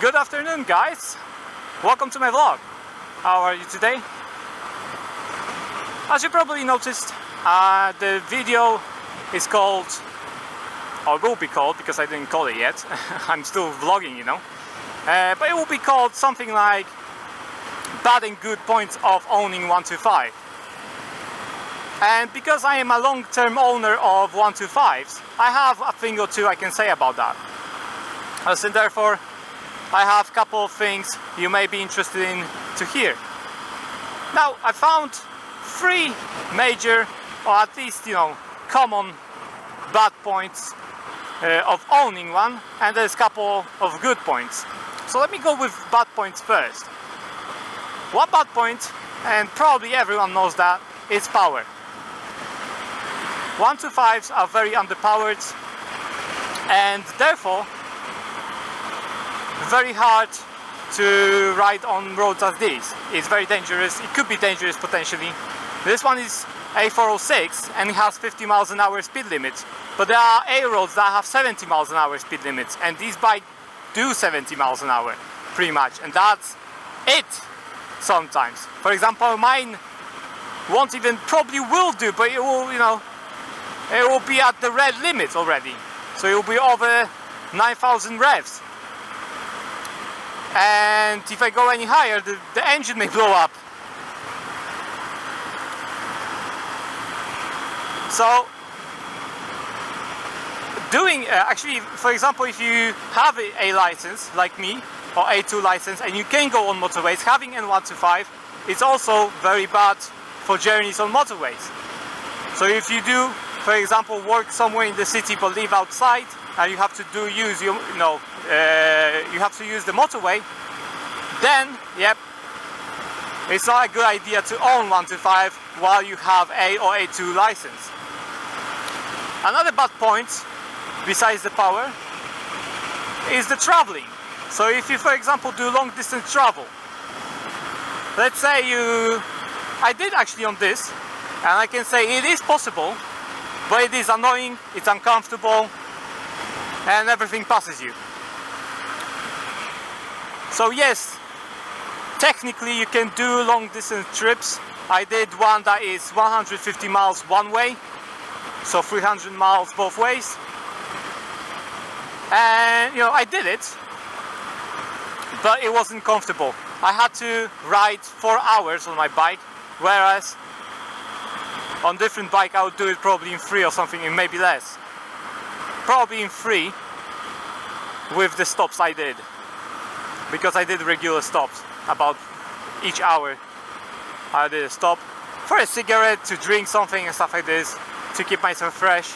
Good afternoon, guys. Welcome to my vlog. How are you today? As you probably noticed, the video is called, or will be called, because I didn't call it yet. I'm still vlogging, you know. But it will be called something like bad and good points of owning 125. And because I am a long-term owner of 125s, I have a thing or two I can say about that. And therefore, I have a couple of things you may be interested in to hear. Now, I found three major, or at least, common bad points of owning one, and there's a couple of good points. So let me go with bad points first. One bad point, and probably everyone knows that, is power. 125s are very underpowered, and therefore very hard to ride on roads as these. It's very dangerous. It could be dangerous potentially. This one is A406 and it has 50 miles an hour speed limit, but there are A roads that have 70 miles an hour speed limits, and these bikes do 70 miles an hour pretty much, and that's it sometimes. For example, mine won't even, probably will do, but it will, it will be at the red limit already, so it will be over 9,000 revs. And if I go any higher, the engine may blow up. So, actually, for example, if you have a license like me, or A2 license, and you can go on motorways, having N125 is also very bad for journeys on motorways. So if you do, for example, work somewhere in the city but live outside, and you have to use you have to use the motorway, then yep, it's not a good idea to own 125 while you have A or A2 license. Another bad point, besides the power, is the traveling. So if you, for example, do long distance travel, let's say I did actually on this, and I can say it is possible, but it is annoying, it's uncomfortable, and everything passes you. So yes, technically you can do long distance trips. I did one that is 150 miles one way, so 300 miles both ways. And I did it, but it wasn't comfortable. I had to ride 4 hours on my bike, whereas on different bike I would do it probably in 3 or something, and maybe less. Probably in 3 with the stops I did, because I did regular stops. About each hour I did a stop for a cigarette, to drink something and stuff like this, to keep myself fresh.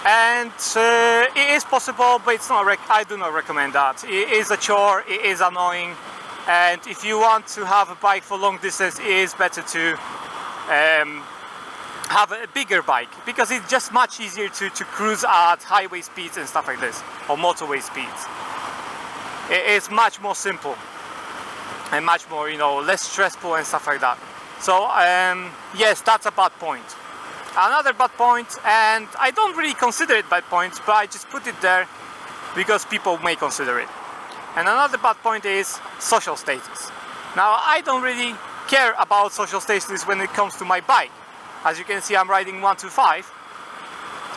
And it is possible, but it's not. I do not recommend that. It is a chore. It is annoying. And if you want to have a bike for long distance, it is better to have a bigger bike, because it's just much easier to cruise at highway speeds and stuff like this, or motorway speeds. It is much more simple and much more, less stressful and stuff like that. So yes, that's a bad point. Another bad point, and I don't really consider it bad points, but I just put it there because people may consider it. And another bad point is social status. Now, I don't really care about social status when it comes to my bike. As you can see, I'm riding 125.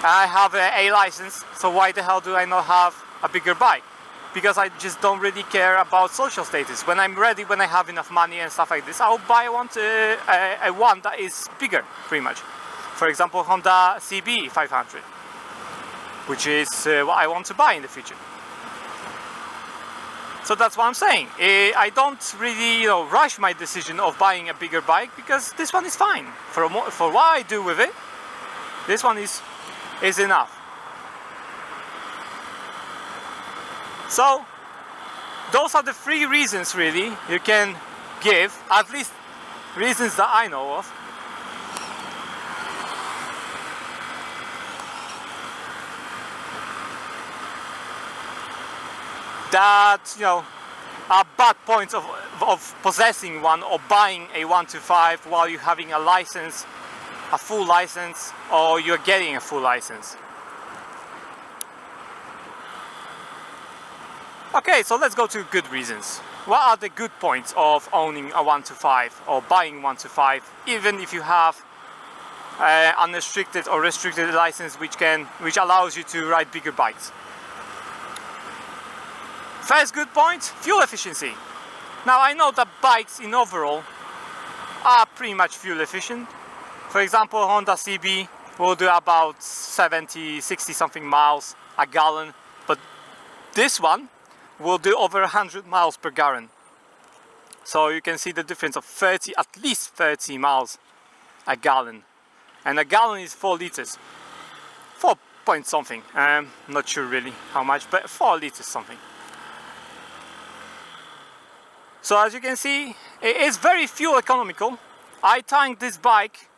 I have a license, so why the hell do I not have a bigger bike? Because I just don't really care about social status. When I'm ready, when I have enough money and stuff like this, I'll buy one that is bigger, pretty much. For example, Honda CB 500, which is what I want to buy in the future. So that's what I'm saying. I don't really, rush my decision of buying a bigger bike, because this one is fine for what I do with it. This one is enough. So those are the 3 reasons really you can give, at least reasons that I know of, that are bad points of possessing one or buying a 125 while you're having a license, a full license, or you're getting a full license. Okay, so let's go to good reasons. What are the good points of owning a 125 or buying 125, even if you have unrestricted or restricted license which allows you to ride bigger bikes? First good point, fuel efficiency. Now I know that bikes in overall are pretty much fuel efficient. For example, Honda CB will do about 70, 60 something miles a gallon, but this one will do over 100 miles per gallon. So you can see the difference of at least 30 miles a gallon. And a gallon is 4 liters. 4 point something. Not sure really how much, but 4 liters something. So as you can see, it is very fuel economical. I tank this bike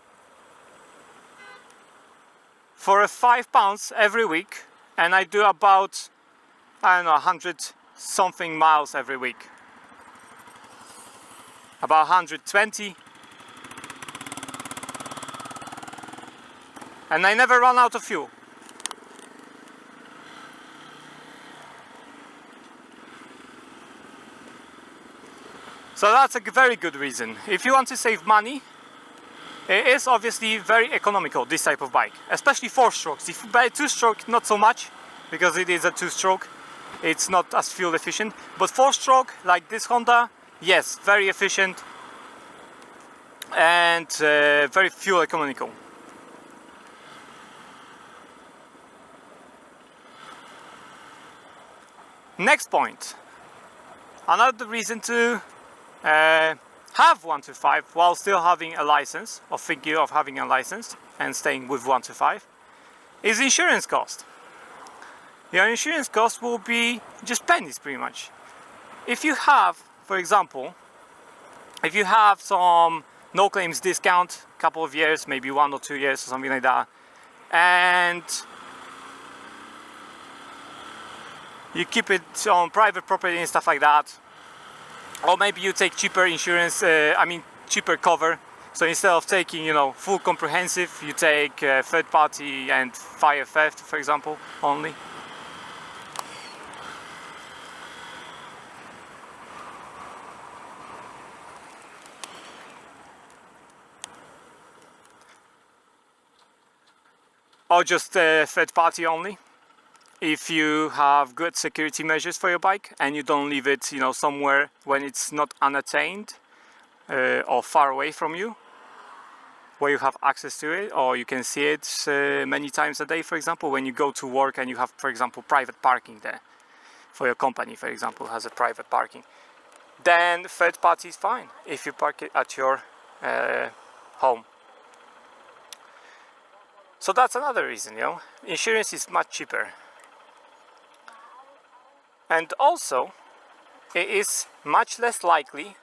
for £5 every week, and I do about, I don't know, 100 something miles every week. About 120. And I never run out of fuel. So that's a very good reason. If you want to save money, it is obviously very economical, this type of bike, especially 4 strokes. If you buy 2 stroke, not so much, because it is a 2 stroke, it's not as fuel efficient. But 4 stroke, like this Honda, yes, very efficient and very fuel economical. Next point, another reason to have 125 while still having a license, or thinking of having a license and staying with 125, is insurance cost. Your insurance cost will be just pennies pretty much. If you have, for example, if you have some no claims discount, couple of years, maybe 1 or 2 years or something like that, and you keep it on private property and stuff like that, or maybe you take cheaper insurance, cheaper cover. So instead of taking, full comprehensive, you take third party and fire theft, for example, only. Or just third party only. If you have good security measures for your bike and you don't leave it, somewhere when it's not unattained or far away from you, where you have access to it, or you can see it many times a day, for example, when you go to work and you have, for example, private parking there, for your company, for example, has a private parking, then third party is fine if you park it at your home. So that's another reason, insurance is much cheaper. And also, it is much less likely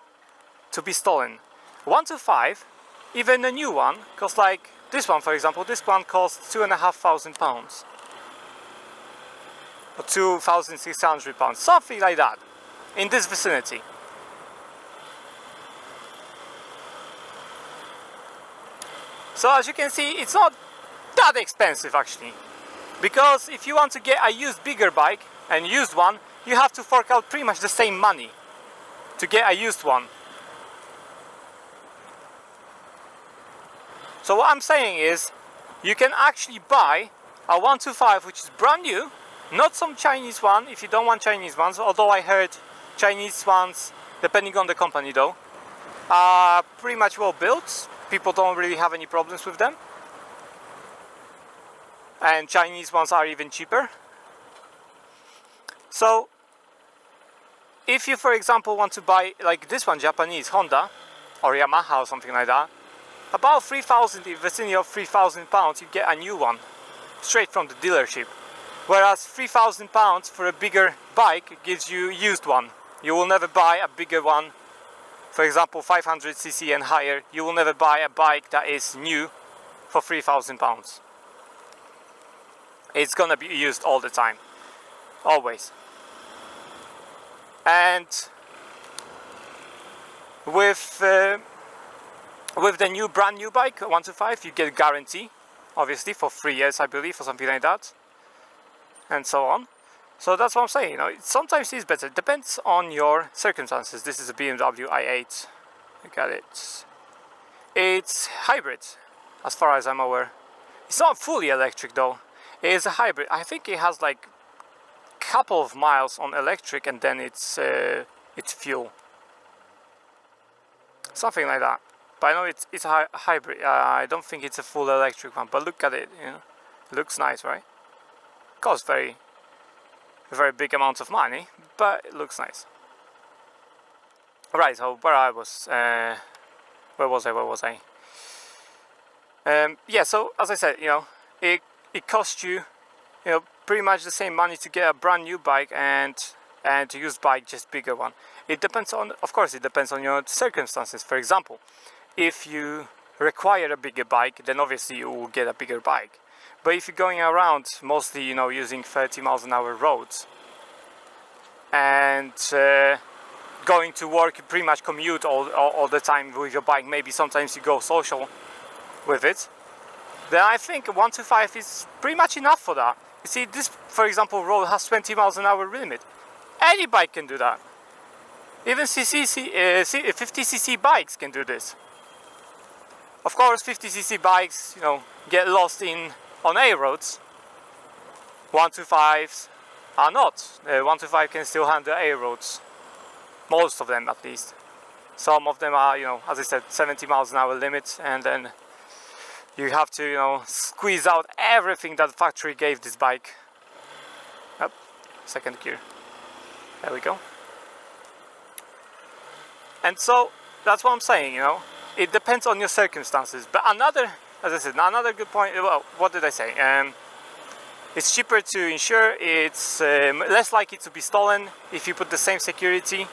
to be stolen. 125, even a new one, costs like this one, for example. This one costs £2,500 or £2,600, something like that, in this vicinity. So as you can see, it's not that expensive actually, because if you want to get a used bigger bike and used one, you have to fork out pretty much the same money to get a used one. So what I'm saying is, you can actually buy a 125 which is brand new, not some Chinese one if you don't want Chinese ones, although I heard Chinese ones, depending on the company though, are pretty much well built. People don't really have any problems with them. And Chinese ones are even cheaper. So if you, for example, want to buy like this one, Japanese Honda or Yamaha or something like that, about 3,000, in the vicinity of £3,000, you get a new one straight from the dealership. Whereas £3,000 for a bigger bike gives you a used one. You will never buy a bigger one, for example 500cc and higher. You will never buy a bike that is new for £3,000. It's gonna be used all the time, always. And With the new brand new bike 125, you get guarantee, obviously, for 3 years, I believe, or something like that, and so on. So that's what I'm saying. You know, sometimes it's better. It depends on your circumstances. This is a BMW i8. You got it. It's hybrid, as far as I'm aware. It's not fully electric though. It is a hybrid. I think it has like a couple of miles on electric, and then it's fuel, something like that. But I know it's a hybrid. I don't think it's a full electric one. But look at it. You know, it looks nice, right? It costs very big amounts of money, but it looks nice. Right. So where was I? Yeah. So as I said, you know, it costs you, you know, pretty much the same money to get a brand new bike and to use bike, just bigger one. It depends on, of course, it depends on your circumstances. For example, if you require a bigger bike, then obviously you will get a bigger bike. But if you're going around mostly, you know, using 30 miles an hour roads and going to work, you pretty much commute all the time with your bike, maybe sometimes you go social with it, then I think 125 is pretty much enough for that. You see, this, for example, road has 20 miles an hour limit. Any bike can do that. Even 50cc bikes can do this. Of course, 50cc bikes, you know, get lost on A roads. 125s are not. 125 can still handle A roads. Most of them, at least. Some of them are, you know, as I said, 70 miles an hour limit, and then you have to, you know, squeeze out everything that the factory gave this bike. Up, second gear. There we go. And so that's what I'm saying, you know. It depends on your circumstances. But another, as I said, another good point. Well, what did I say? It's cheaper to insure. It's less likely to be stolen if you put the same security.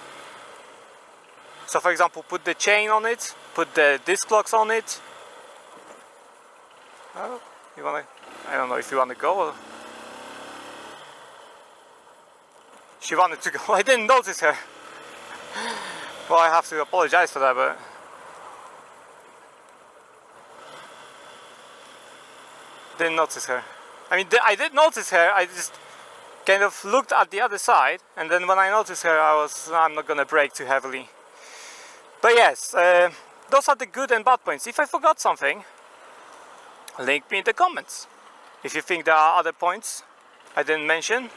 So, for example, put the chain on it, put the disc locks on it. Oh, you wanna? I don't know if you wanna go. Or... She wanted to go. I didn't notice her. Well, I have to apologize for that, but didn't notice her. I mean, I did notice her. I just kind of looked at the other side, and then when I noticed her, I'm not gonna brake too heavily. But yes, those are the good and bad points. If I forgot something, link me in the comments. If you think there are other points I didn't mention,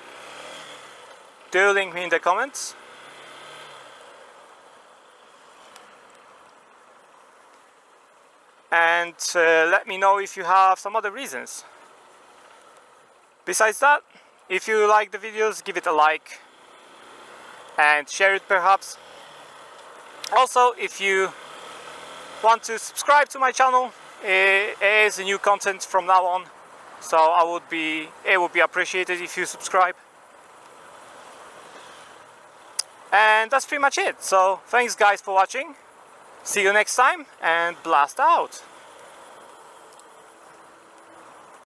do link me in the comments. And let me know if you have some other reasons. Besides that, if you like the videos, give it a like and share it perhaps. Also, if you want to subscribe to my channel, it is a new content from now on, so it would be appreciated if you subscribe. And that's pretty much it. So thanks guys for watching. See you next time, and blast out.